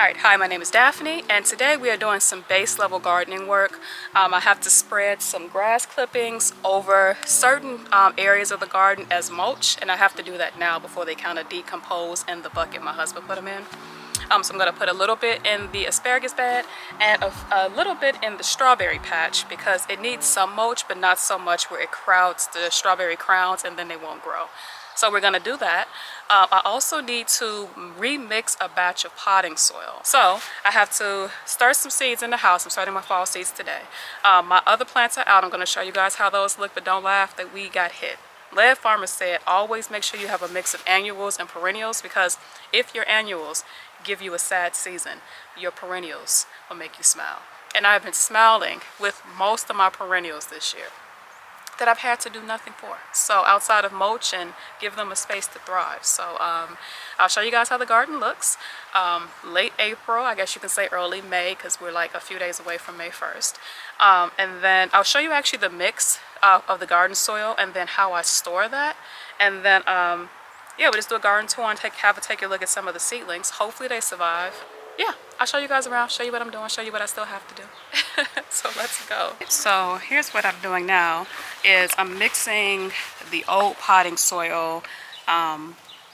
Alright, hi, my name is Daphne, and today we are doing some base level gardening work. I have to spread some grass clippings over certain areas of the garden as mulch, and I have to do that now before they kind of decompose in the bucket my husband put them in. So I'm going to put a little bit in the asparagus bed and a little bit in the strawberry patch because it needs some mulch, but not so much where it crowds the strawberry crowns and then they won't grow. So we're going to do that. I also need to remix a batch of potting soil. So I have to start some seeds in the house. I'm starting my fall seeds today. My other plants are out. I'm going to show you guys how those look, but don't laugh that we got hit. Lead Farmer said always make sure you have a mix of annuals and perennials, because if your annuals give you a sad season, your perennials will make you smile. And I've been smiling with most of my perennials this year that I've had to do nothing for. So outside of mulch and give them a space to thrive. So I'll show you guys how the garden looks. Late April, I guess you can say early May, because we're like a few days away from May 1st. And then I'll show you actually the mix of the garden soil and then how I store that. And then yeah, we just do a garden tour and take a look at some of the seedlings. Hopefully they survive. Yeah, I'll show you guys around, show you what I'm doing, show you what I still have to do. So let's go. So here's what I'm doing now is I'm mixing the old potting soil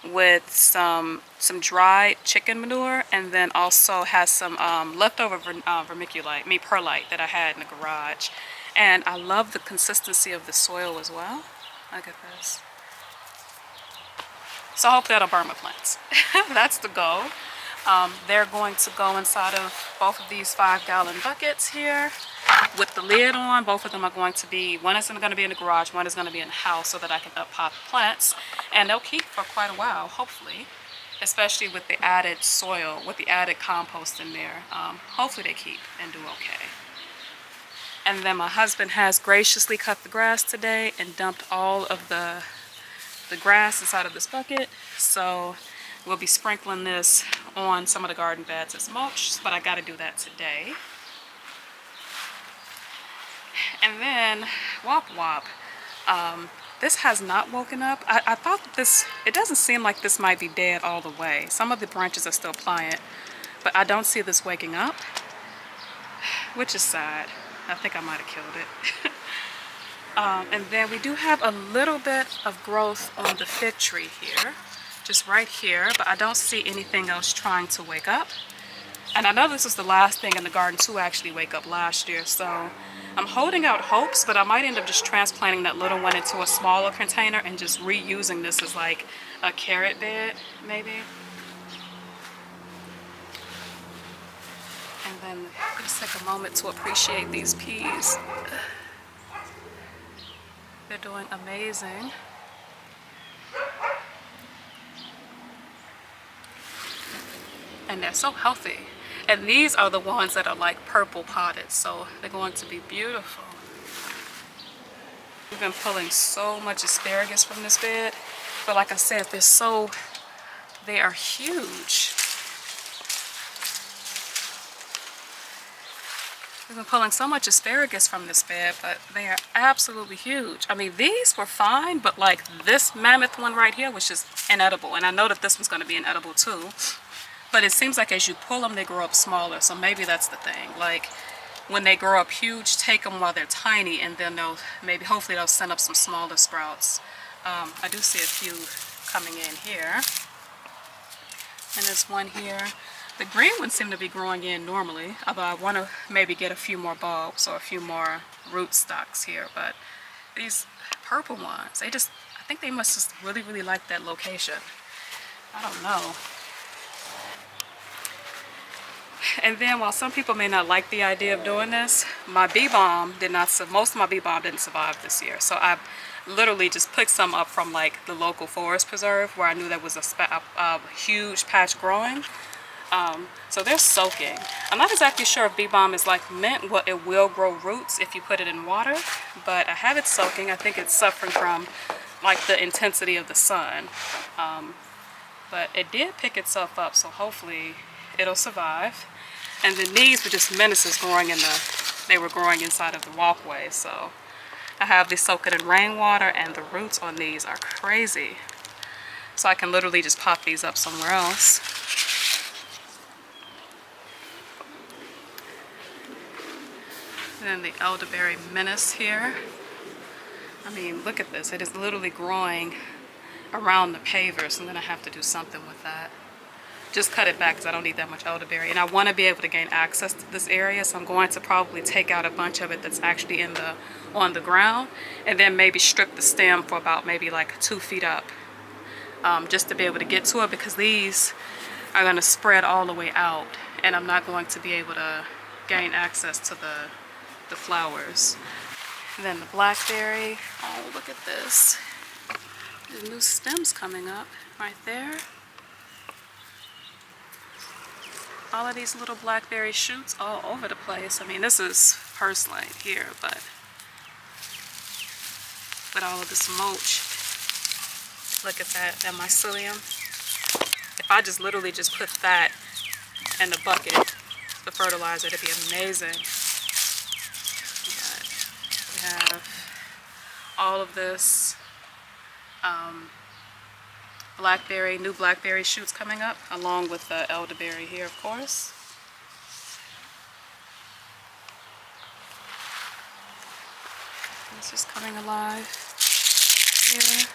with some dried chicken manure, and then also has some leftover vermiculite, perlite that I had in the garage. And I love the consistency of the soil as well. Look at this. So hopefully that'll burn my plants. That's the goal. They're going to go inside of both of these 5-gallon buckets here with the lid on. Both of them are going to be, one is going to be in the garage, one is going to be in the house, so that I can up pot the plants. And they'll keep for quite a while, hopefully, especially with the added soil, with the added compost in there. Hopefully they keep and do okay. And then my husband has graciously cut the grass today and dumped all of the grass inside of this bucket. So we'll be sprinkling this on some of the garden beds as mulch, but I got to do that today. And then Wop Wop. This has not woken up. I thought this, it doesn't seem like this might be dead all the way. Some of the branches are still pliant, but I don't see this waking up, which is sad. I think I might have killed it. And then we do have a little bit of growth on the fig tree here, just right here, but I don't see anything else trying to wake up. And I know this is the last thing in the garden to actually wake up last year, so I'm holding out hopes, but I might end up just transplanting that little one into a smaller container and just reusing this as like a carrot bed, maybe. And then just take a moment to appreciate these peas. They're doing amazing. And they're so healthy. And these are the ones that are like purple potted, so they're going to be beautiful. We've been pulling so much asparagus from this bed, but like I said, they are huge. We've been pulling so much asparagus from this bed, but they are absolutely huge. I mean, these were fine, but like this mammoth one right here was just inedible. And I know that this one's going to be inedible too. But it seems like as you pull them, they grow up smaller. So maybe that's the thing. Like when they grow up huge, take them while they're tiny, and then hopefully they'll send up some smaller sprouts. I do see a few coming in here. And there's one here. The green ones seem to be growing in normally, although I want to maybe get a few more bulbs or a few more root stocks here. But these purple ones, I think they must just really, really like that location. I don't know. And then while some people may not like the idea of doing this, my bee balm most of my bee balm didn't survive this year. So I literally just picked some up from like the local forest preserve where I knew there was a huge patch growing. So they're soaking. I'm not exactly sure if bee balm is like mint, it will grow roots if you put it in water, but I have it soaking. I think it's suffering from like the intensity of the sun. But it did pick itself up, so hopefully it'll survive. And then these were just menaces growing they were growing inside of the walkway. So I have these soaked in rainwater, and the roots on these are crazy. So I can literally just pop these up somewhere else. And then the elderberry menace here. I mean, look at this. It is literally growing around the paver, so I'm gonna have to do something with that. Just cut it back because I don't need that much elderberry, and I want to be able to gain access to this area, so I'm going to probably take out a bunch of it that's actually on the ground, and then maybe strip the stem for about maybe like 2 feet up, just to be able to get to it, because these are going to spread all the way out, and I'm not going to be able to gain access to the flowers. And then the blackberry. Oh, look at this. There's new stems coming up right there. All of these little blackberry shoots all over the place. I mean, this is purslane here, but with all of this mulch, look at that mycelium. If I just literally just put that in the bucket, the fertilizer, it'd be amazing. We have all of this new blackberry shoots coming up, along with the elderberry here, of course. It's just coming alive here.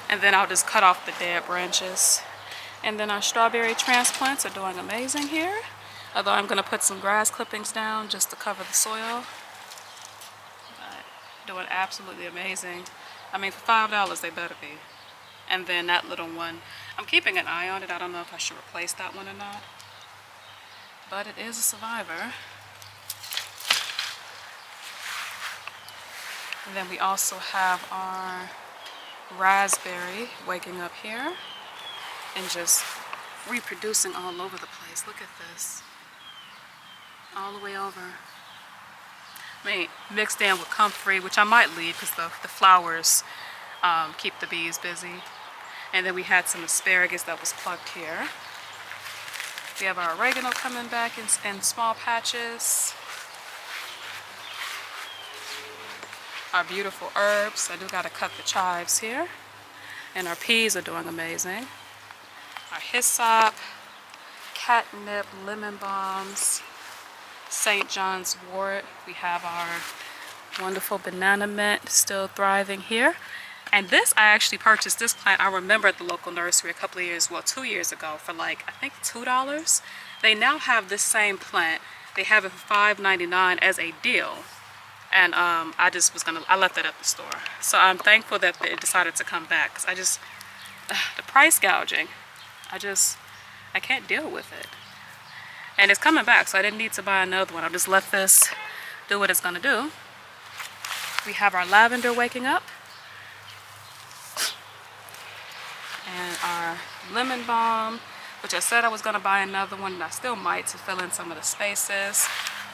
And then I'll just cut off the dead branches. And then our strawberry transplants are doing amazing here. Although I'm going to put some grass clippings down just to cover the soil. But doing absolutely amazing. I mean, for $5 they better be. And then that little one, I'm keeping an eye on it. I don't know if I should replace that one or not. But it is a survivor. And then we also have our raspberry waking up here and just reproducing all over the place. Look at this. All the way over. I mean, mixed in with comfrey, which I might leave because the flowers keep the bees busy. And then we had some asparagus that was plucked here. We have our oregano coming back in small patches. Our beautiful herbs. I do got to cut the chives here. And our peas are doing amazing. Our hyssop, catnip, lemon balms, St. John's wort. We have our wonderful banana mint still thriving here. And this, I actually purchased this plant, I remember, at the local nursery a couple of years, well, 2 years ago, for like, I think $2. They now have this same plant. They have it for $5.99 as a deal. And I left it at the store. So I'm thankful that it decided to come back, because the price gouging, I can't deal with it. And it's coming back, so I didn't need to buy another one. I'll just let this do what it's gonna do. We have our lavender waking up. And our lemon balm, which I said I was gonna buy another one, and I still might, to fill in some of the spaces.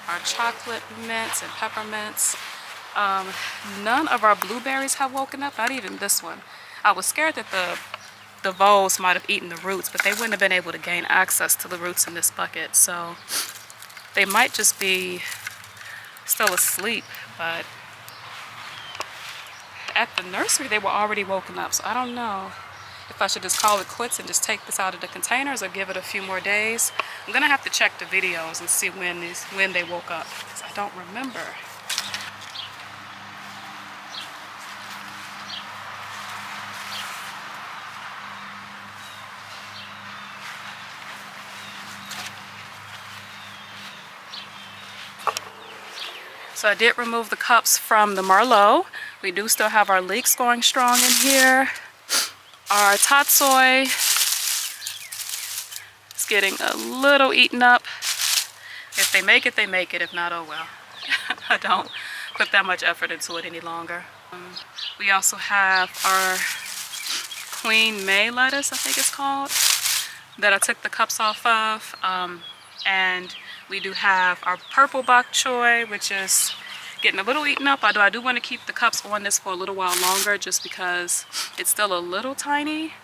Our chocolate mints and peppermints. None of our blueberries have woken up, not even this one. I was scared that the voles might have eaten the roots, but they wouldn't have been able to gain access to the roots in this bucket. So they might just be still asleep, but at the nursery they were already woken up. So I don't know if I should just call it quits and just take this out of the containers or give it a few more days. I'm gonna have to check the videos and see when they woke up, because I don't remember. So I did remove the cups from the Merlot. We do still have our leeks going strong in here. Our tatsoi is getting a little eaten up. If they make it, they make it. If not, oh well. I don't put that much effort into it any longer. We also have our Queen May lettuce, I think it's called, that I took the cups off of. And we do have our purple bok choy, which is getting a little eaten up. Although I do want to keep the cups on this for a little while longer, just because it's still a little tiny.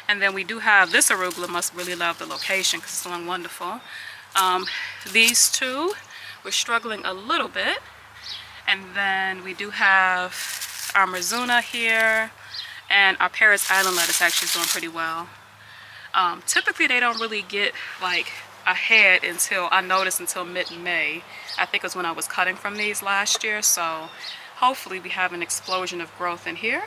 And then we do have this arugula. Must really love the location because it's doing wonderful. These two, we're struggling a little bit. And then we do have our Mizuna here, and our Paris Island lettuce actually is doing pretty well. Typically they don't really get like ahead until I noticed until mid-May. I think it was when I was cutting from these last year. So hopefully we have an explosion of growth in here,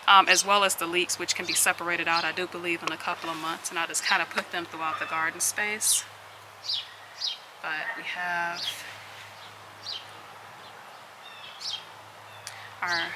as well as the leeks, which can be separated out, I do believe, in a couple of months. And I just kind of put them throughout the garden space. But we have our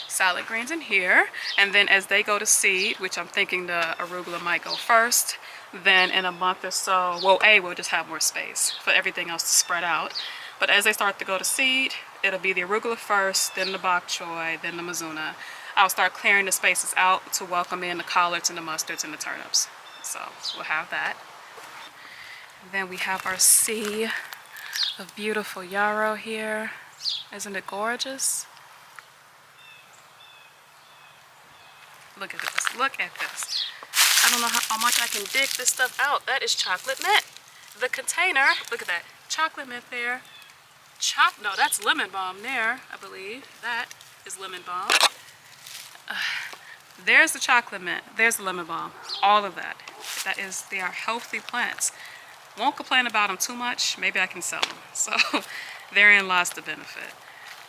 salad greens in here, and then as they go to seed, which I'm thinking the arugula might go first, then in a month or so, well, we'll just have more space for everything else to spread out. But as they start to go to seed, it'll be the arugula first, then the bok choy, then the mizuna. I'll start clearing the spaces out to welcome in the collards and the mustards and the turnips. So we'll have that. And then we have our sea of beautiful yarrow here. Isn't it gorgeous? Look at this, look at this. I don't know how much I can dig this stuff out. That is chocolate mint. The container, look at that, chocolate mint there. No, that's lemon balm there, I believe. That is lemon balm. There's the chocolate mint, there's the lemon balm, all of that. They are healthy plants. Won't complain about them too much, maybe I can sell them. So therein lies the benefit.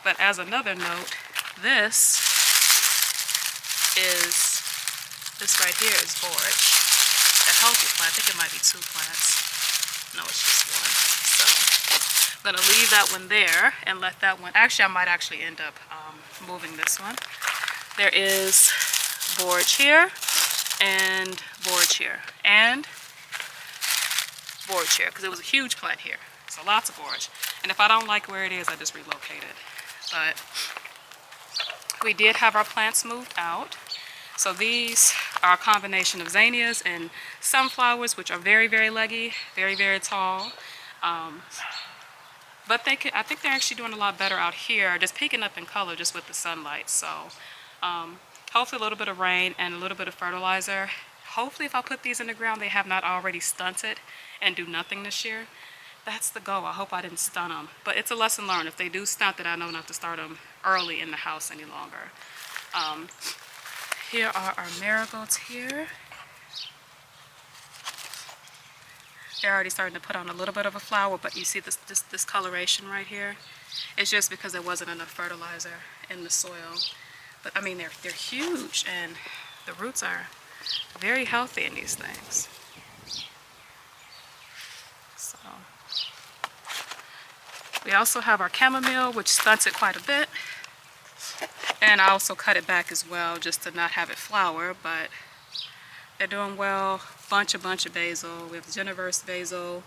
But as another note, this right here is borage, a healthy plant. I think it might be 2 plants. No, it's just one. So I'm gonna leave that one there and let that one, actually I might actually end up moving this one. There is borage here, and borage here, and borage here, because it was a huge plant here. So lots of borage. And if I don't like where it is, I just relocate it. But we did have our plants moved out. So these are a combination of zinnias and sunflowers, which are very, very leggy, very, very tall. But I think they're actually doing a lot better out here, just peaking up in color just with the sunlight. So hopefully a little bit of rain and a little bit of fertilizer. Hopefully if I put these in the ground, they have not already stunted and do nothing this year. That's the goal. I hope I didn't stunt them. But it's a lesson learned. If they do stunt, then I know not to start them early in the house any longer. Here are our marigolds here. They're already starting to put on a little bit of a flower, but you see this coloration right here? It's just because there wasn't enough fertilizer in the soil. But I mean, they're huge, and the roots are very healthy in these things. So we also have our chamomile, which stunts it quite a bit. And I also cut it back as well, just to not have it flower, but they're doing well. Bunch of basil. We have Jennifer's basil,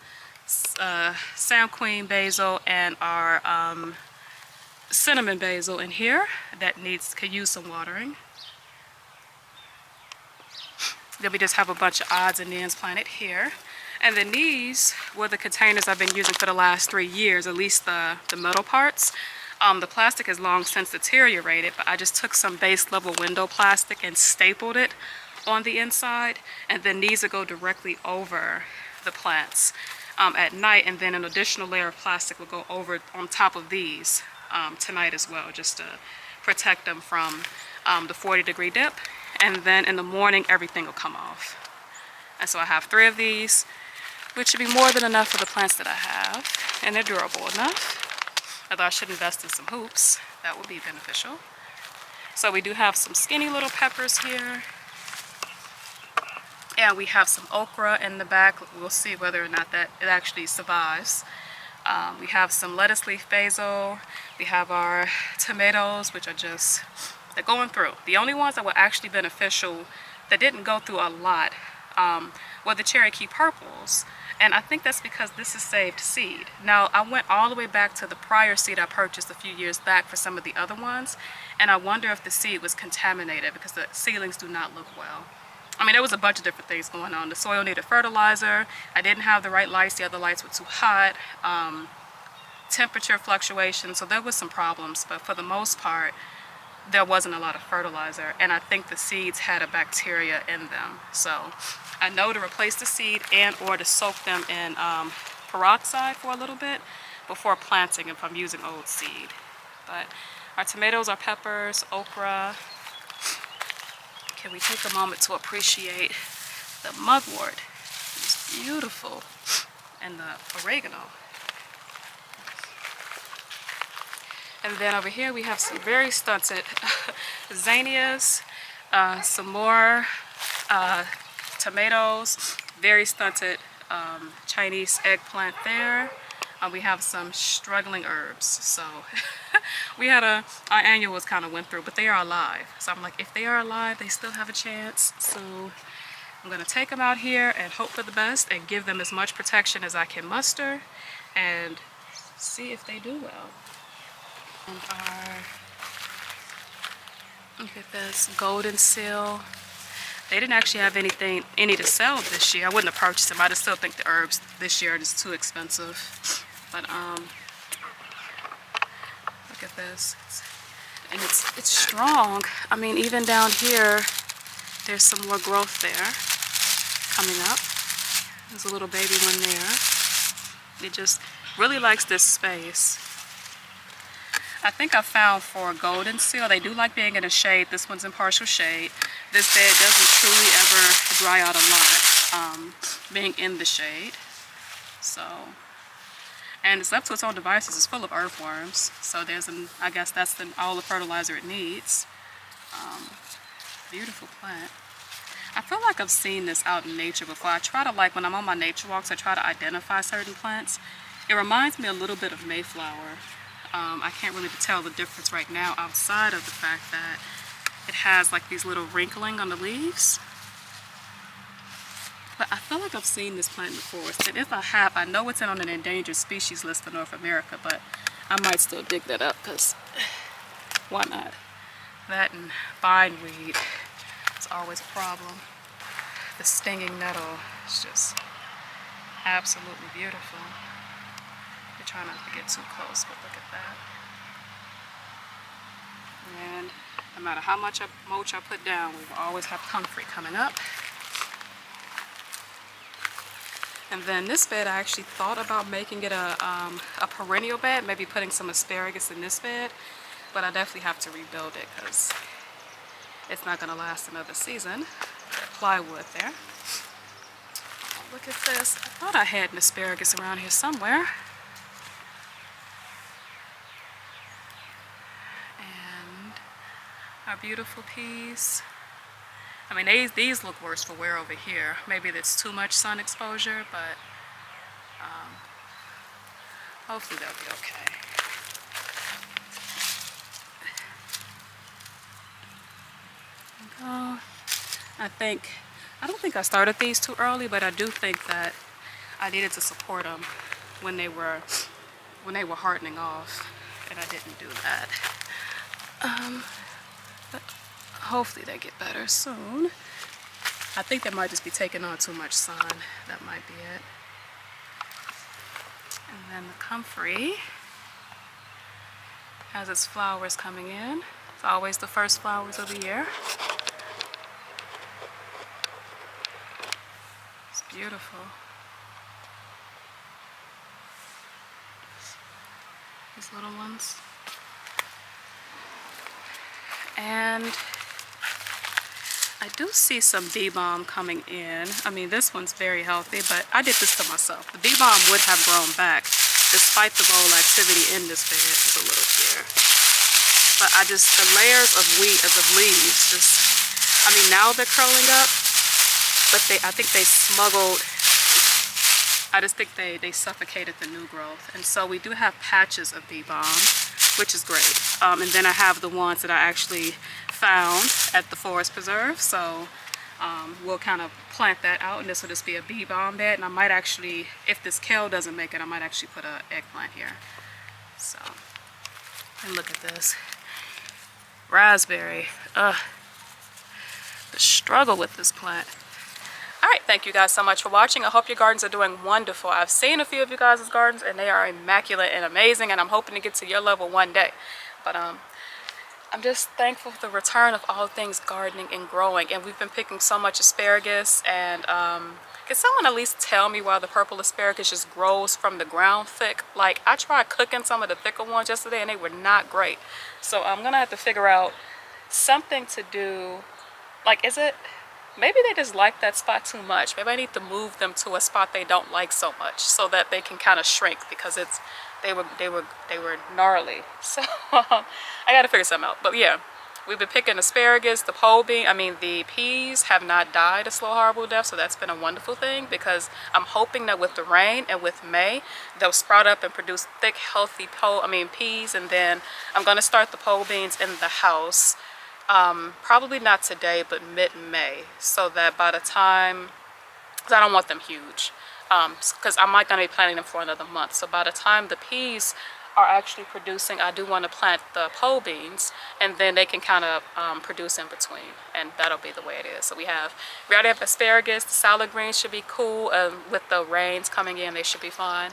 Sam Queen basil, and our cinnamon basil in here that could use some watering. Then we just have a bunch of odds and ends planted here. And then these were the containers I've been using for the last 3 years, at least the metal parts. The plastic has long since deteriorated, but I just took some base level window plastic and stapled it on the inside, and then these will go directly over the plants at night, and then an additional layer of plastic will go over on top of these tonight as well, just to protect them from the 40-degree dip. And then in the morning everything will come off. And so I have 3 of these, which should be more than enough for the plants that I have, and they're durable enough. Although I should invest in some hoops, that would be beneficial. So we do have some skinny little peppers here. And we have some okra in the back. We'll see whether or not that it actually survives. We have some lettuce leaf basil. We have our tomatoes, which are they're going through. The only ones that were actually beneficial, that didn't go through a lot, were the Cherokee purples. And I think that's because this is saved seed. Now, I went all the way back to the prior seed I purchased a few years back for some of the other ones, and I wonder if the seed was contaminated because the seedlings do not look well. I mean, there was a bunch of different things going on. The soil needed fertilizer. I didn't have the right lights. The other lights were too hot. Temperature fluctuation. So there was some problems, but for the most part, there wasn't a lot of fertilizer, and I think the seeds had a bacteria in them. So I know to replace the seed and or to soak them in peroxide for a little bit before planting if I'm using old seed. But our tomatoes, our peppers, okra. Can we take a moment to appreciate the mugwort? These beautiful. And the oregano. And then over here we have some very stunted zinnias, some more tomatoes, very stunted Chinese eggplant there. We have some struggling herbs. So we had our annuals kind of went through, but they are alive. So I'm like, if they are alive, they still have a chance. So I'm gonna take them out here and hope for the best and give them as much protection as I can muster and see if they do well. And look at this golden seal. They didn't actually have any to sell this year. I wouldn't have purchased them. I just still think the herbs this year are just too expensive. But look at this. And it's strong. I mean, even down here, there's some more growth there coming up. There's a little baby one there. It just really likes this space. I think I found for golden seal, they do like being in a shade. This one's in partial shade. This bed doesn't truly ever dry out a lot, being in the shade. So, and it's left to its own devices. It's full of earthworms. So there's I guess that's all the fertilizer it needs. Beautiful plant. I feel like I've seen this out in nature before. I try to, like, when I'm on my nature walks, I try to identify certain plants. It reminds me a little bit of Mayflower. I can't really tell the difference right now outside of the fact that it has like these little wrinkling on the leaves. But I feel like I've seen this plant in the forest. And if I have, I know it's on an endangered species list for North America, but I might still dig that up because why not? That and bindweed is always a problem. The stinging nettle is just absolutely beautiful. I try not to get too close, but look at that. And no matter how much mulch I put down, we will always have comfrey coming up. And then this bed, I actually thought about making it a perennial bed, maybe putting some asparagus in this bed, but I definitely have to rebuild it because it's not going to last another season. Plywood there. Oh, look at this. I thought I had an asparagus around here somewhere. Our beautiful peas. I mean, these look worse for wear over here. Maybe that's too much sun exposure, but hopefully they'll be okay. I don't think I started these too early, but I do think that I needed to support them when they were hardening off, and I didn't do that. But hopefully they get better soon. I think they might just be taking on too much sun. That might be it. And then the comfrey has its flowers coming in. It's always the first flowers of the year. It's beautiful. These little ones. And I do see some bee balm coming in. I mean, this one's very healthy, but I did this to myself. The bee balm would have grown back despite the vole activity in this bed. There's a little here. But the layers of leaves, I mean, now they're curling up, but I think they smuggled, I just think they suffocated the new growth. And so we do have patches of bee balm, which is great. And then I have the ones that I actually found at the forest preserve. So we'll kind of plant that out, and this will just be a bee balm bed. And I might actually, if this kale doesn't make it, I might actually put an eggplant here. So, and look at this. Raspberry. The struggle with this plant. Alright, thank you guys so much for watching. I hope your gardens are doing wonderful. I've seen a few of you guys' gardens and they are immaculate and amazing, and I'm hoping to get to your level one day. But I'm just thankful for the return of all things gardening and growing. And we've been picking so much asparagus, and can someone at least tell me why the purple asparagus just grows from the ground thick? Like, I tried cooking some of the thicker ones yesterday and they were not great. So I'm gonna have to figure out something to do. Like, is it maybe they just like that spot too much. Maybe I need to move them to a spot they don't like so much so that they can kind of shrink, because they were gnarly. So I gotta figure something out. But yeah, we've been picking asparagus, the pole bean, the peas have not died a slow horrible death, so that's been a wonderful thing, because I'm hoping that with the rain and with May, they'll sprout up and produce thick, healthy peas, and then I'm gonna start the pole beans in the house. Probably not today, but mid-May, so that by the time, because I don't want them huge, because I'm not going to be planting them for another month. So by the time the peas are actually producing, I do want to plant the pole beans, and then they can kind of produce in between, and that'll be the way it is. So we already have asparagus. The salad greens should be cool. With the rains coming in, they should be fine.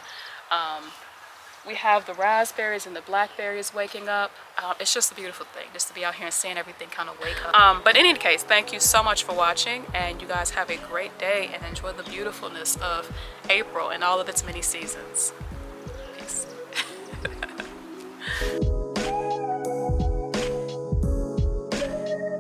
We have the raspberries and the blackberries waking up. It's just a beautiful thing just to be out here and seeing everything kind of wake up. But in any case, thank you so much for watching, and you guys have a great day and enjoy the beautifulness of April and all of its many seasons.